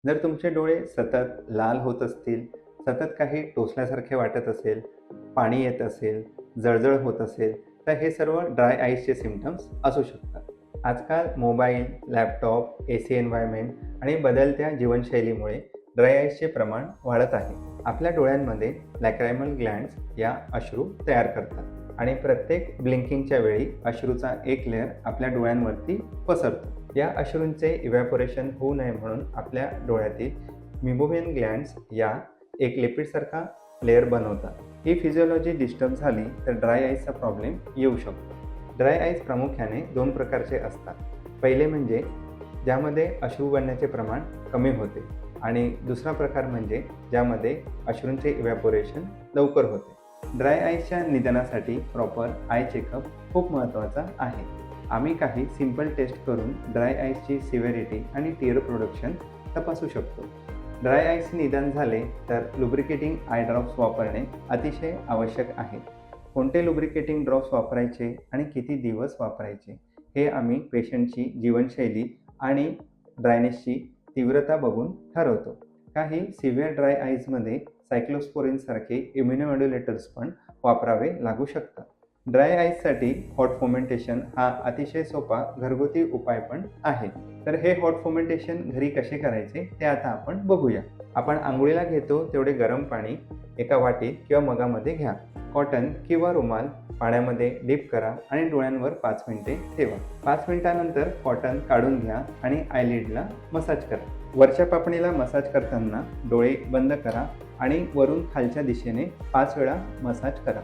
जर तुमचे डोळे सतत लाल होत असतील, सतत काही टोचल्यासारखे वाटत असेल, पाणी येत असेल, जळजळ होत असेल, तर हे सर्व ड्राय आईजचे सिम्प्टम्स असू शकतात. आजकाल मोबाईल, लॅपटॉप, AC एन्व्हायरमेंट आणि बदलत्या जीवनशैलीमुळे ड्राय आईजचे प्रमाण वाढत आहे. आपल्या डोळ्यांमध्ये लॅक्रायमल ग्लँड्स या अश्रू तयार करतात आणि प्रत्येक ब्लिंकिंगच्या वेळी अश्रूचा एक लेअर आपल्या डोळ्यांवरती पसरतो. या अश्रूंचे इव्हॅपोरेशन होऊ नये म्हणून आपल्या डोळ्यातील मिबोमियन ग्लँड्स या एक लिपिडसारखा लेअर बनवतात. ही फिजिओलॉजी डिस्टर्ब झाली तर ड्राय आईजचा प्रॉब्लेम येऊ शकतो. ड्राय आईज प्रामुख्याने 2 प्रकारचे असतात. पहिले म्हणजे ज्यामध्ये अश्रू गळण्याचे प्रमाण कमी होते आणि दुसरा प्रकार म्हणजे ज्यामध्ये अश्रूंचे इव्हॅपोरेशन लवकर होते. ड्राय आईजच्या निदानासाठी प्रॉपर आय चेकअप खूप महत्त्वाचा आहे. आम्ही काही सिंपल टेस्ट करून ड्राय आईजची सिव्हिरिटी आणि टीयर प्रोडक्शन तपासू शकतो. ड्राय आईजचे निदान झाले तर लुब्रिकेटिंग आय ड्रॉप्स वापरणे अतिशय आवश्यक आहे. कोणते लुब्रिकेटिंग ड्रॉप्स वापरायचे आणि किती दिवस वापरायचे हे आम्ही पेशंटची जीवनशैली आणि ड्रायनेसची तीव्रता बघून ठरवतो. काही सिव्हिअर ड्राय आईजमध्ये सायक्लोस्पोरिनसारखे इम्युनोमॉड्युलेटर्स पण वापरावे लागू शकतात. ड्राय आईजसाठी हॉट फोमेंटेशन हा अतिशय सोपा घरगुती उपाय पण आहे. तर हे हॉट फोमेंटेशन घरी कसे करायचे ते आता आपण बघूया. आपण आंघोळीला घेतो तेवढे गरम पाणी एका वाटीत किंवा मगामध्ये घ्या. कॉटन किंवा रुमाल पाण्यामध्ये डिप करा आणि डोळ्यांवर 5 मिनिटे ठेवा. 5 मिनिटानंतर कॉटन काढून घ्या आणि आयलिडला मसाज करा. वरच्या पापणीला मसाज करताना डोळे बंद करा आणि वरून खालच्या दिशेने 5 वेळा मसाज करा.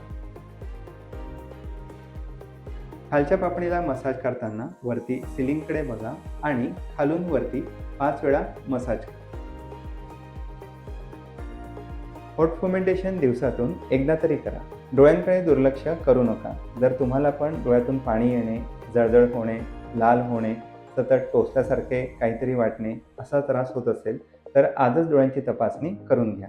खालच्या पापणीला मसाज करताना वरती सिलिंगकडे बघा आणि खालून वरती 5 वेळा मसाज करा. हॉट फोमेंटेशन दिवसातून एकदा तरी करा. डोळ्यांकडे दुर्लक्ष करू नका. जर तुम्हाला पण डोळ्यातून पाणी येणे, जळजळ होणे, लाल होणे, सतत टोचल्यासारखे काहीतरी वाटणे असा त्रास होत असेल तर आजच डोळ्यांची तपासणी करून घ्या.